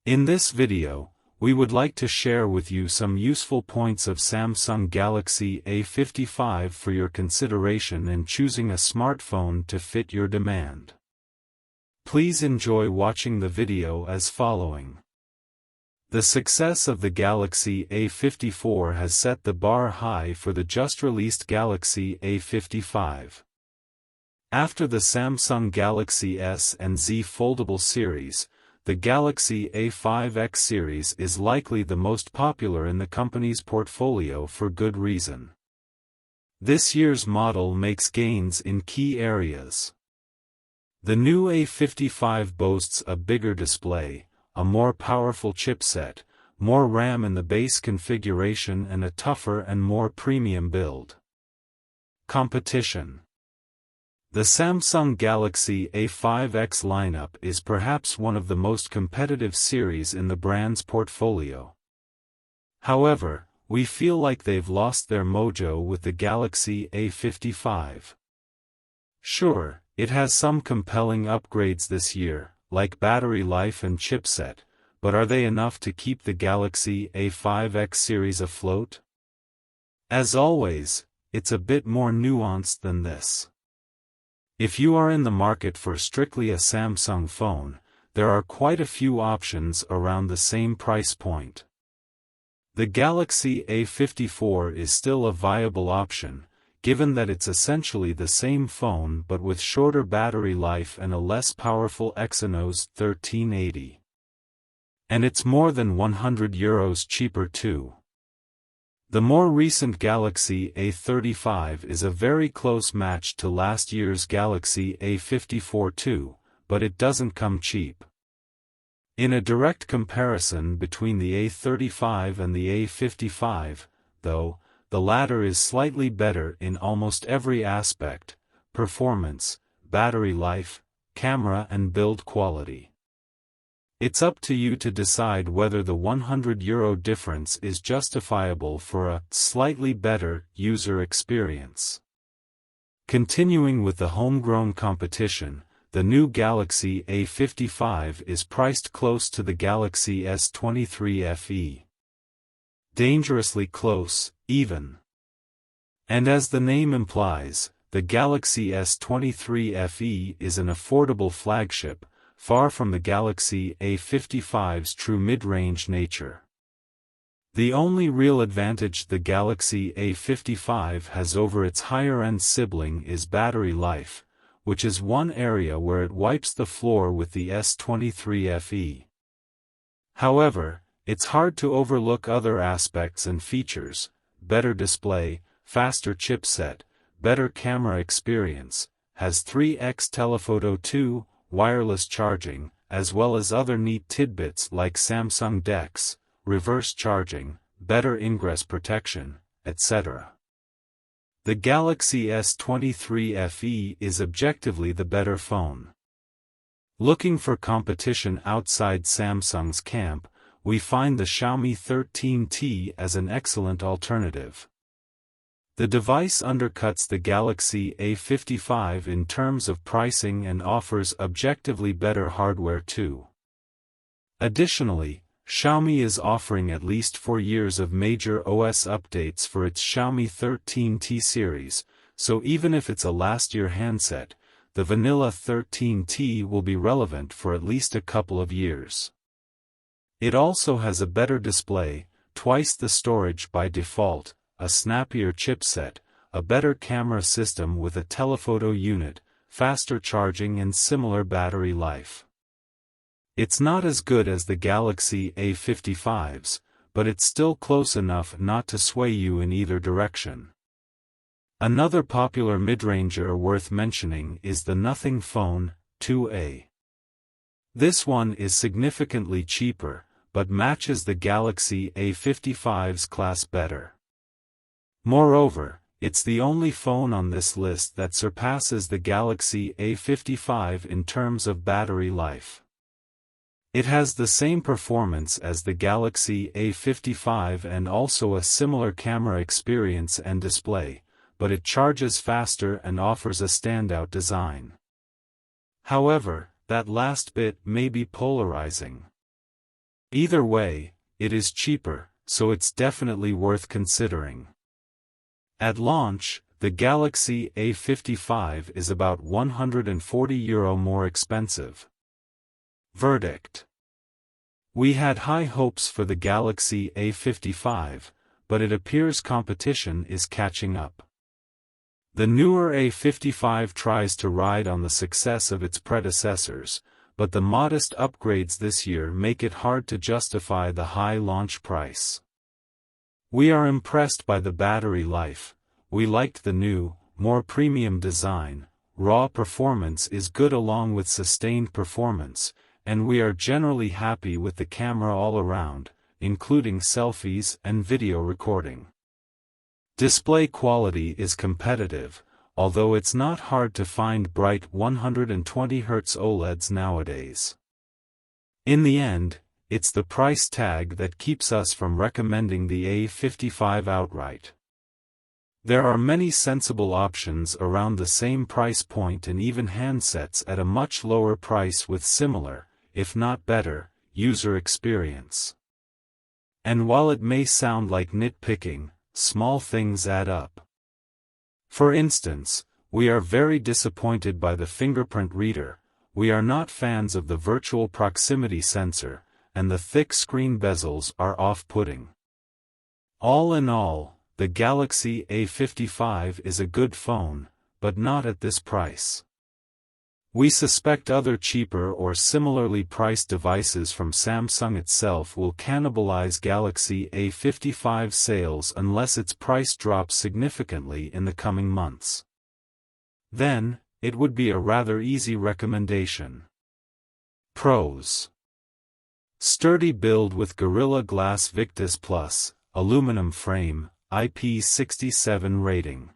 In this video, we would like to share with you some useful points of Samsung Galaxy A55 for your consideration in choosing a smartphone to fit your demand. Please enjoy watching the video as following. The success of the Galaxy A54 has set the bar high for the just-released Galaxy A55. After the Samsung Galaxy S and Z foldable series, the Galaxy A5X series is likely the most popular in the company's portfolio for good reason. This year's model makes gains in key areas. The new A55 boasts a bigger display, a more powerful chipset, more RAM in the base configuration and a tougher and more premium build. Competition. The Samsung Galaxy A5X lineup is perhaps one of the most competitive series in the brand's portfolio. However, we feel like they've lost their mojo with the Galaxy A55. Sure, it has some compelling upgrades this year, like battery life and chipset, but are they enough to keep the Galaxy A5X series afloat? As always, it's a bit more nuanced than this. If you are in the market for strictly a Samsung phone, there are quite a few options around the same price point. The Galaxy A54 is still a viable option, given that it's essentially the same phone but with shorter battery life and a less powerful Exynos 1380. And it's more than €100 cheaper too. The more recent Galaxy A35 is a very close match to last year's Galaxy A54 too, but it doesn't come cheap. In a direct comparison between the A35 and the A55, though, the latter is slightly better in almost every aspect: performance, battery life, camera and build quality. It's up to you to decide whether the €100 difference is justifiable for a slightly better user experience. Continuing with the homegrown competition, the new Galaxy A55 is priced close to the Galaxy S23 FE. Dangerously close, even. And as the name implies, the Galaxy S23 FE is an affordable flagship, far from the Galaxy A55's true mid-range nature. The only real advantage the Galaxy A55 has over its higher-end sibling is battery life, which is one area where it wipes the floor with the S23 FE. However, it's hard to overlook other aspects and features: better display, faster chipset, better camera experience, has 3x telephoto 2, wireless charging, as well as other neat tidbits like Samsung DeX, reverse charging, better ingress protection, etc. The Galaxy S23 FE is objectively the better phone. Looking for competition outside Samsung's camp, we find the Xiaomi 13T as an excellent alternative. The device undercuts the Galaxy A55 in terms of pricing and offers objectively better hardware too. Additionally, Xiaomi is offering at least 4 years of major OS updates for its Xiaomi 13T series, so even if it's a last-year handset, the vanilla 13T will be relevant for at least a couple of years. It also has a better display, twice the storage by default, a snappier chipset, a better camera system with a telephoto unit, faster charging and similar battery life. It's not as good as the Galaxy A55's, but it's still close enough not to sway you in either direction. Another popular mid-ranger worth mentioning is the Nothing Phone 2A. This one is significantly cheaper, but matches the Galaxy A55's class better. Moreover, it's the only phone on this list that surpasses the Galaxy A55 in terms of battery life. It has the same performance as the Galaxy A55 and also a similar camera experience and display, but it charges faster and offers a standout design. However, that last bit may be polarizing. Either way, it is cheaper, so it's definitely worth considering. At launch, the Galaxy A55 is about €140 more expensive. Verdict: we had high hopes for the Galaxy A55, but it appears competition is catching up. The newer A55 tries to ride on the success of its predecessors, but the modest upgrades this year make it hard to justify the high launch price. We are impressed by the battery life. We liked the new, more premium design. Raw performance is good along with sustained performance, and we are generally happy with the camera all around, including selfies and video recording. Display quality is competitive, although it's not hard to find bright 120Hz OLEDs nowadays. In the end, it's the price tag that keeps us from recommending the A55 outright. There are many sensible options around the same price point and even handsets at a much lower price with similar, if not better, user experience. And while it may sound like nitpicking, small things add up. For instance, we are very disappointed by the fingerprint reader. We are not fans of the virtual proximity sensor, and the thick screen bezels are off-putting. All in all, the Galaxy A55 is a good phone, but not at this price. We suspect other cheaper or similarly priced devices from Samsung itself will cannibalize Galaxy A55 sales unless its price drops significantly in the coming months. Then, it would be a rather easy recommendation. Pros: sturdy build with Gorilla Glass Victus Plus, aluminum frame, IP67 rating.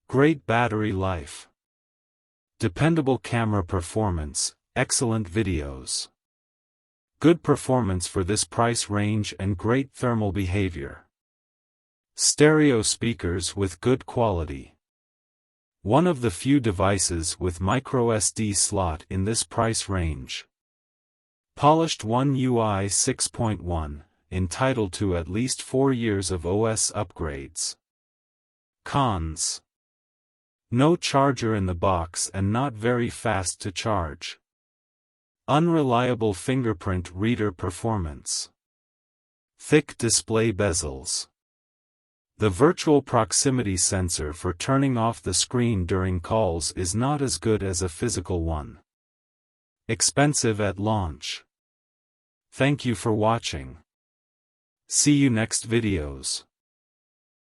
Great battery life. Dependable camera performance, excellent videos. Good performance for this price range and great thermal behavior. Stereo speakers with good quality. One of the few devices with microSD slot in this price range. Polished One UI 6.1, entitled to at least 4 years of OS upgrades. Cons: no charger in the box and not very fast to charge. Unreliable fingerprint reader performance. Thick display bezels. The virtual proximity sensor for turning off the screen during calls is not as good as a physical one. Expensive at launch. Thank you for watching. See you next videos.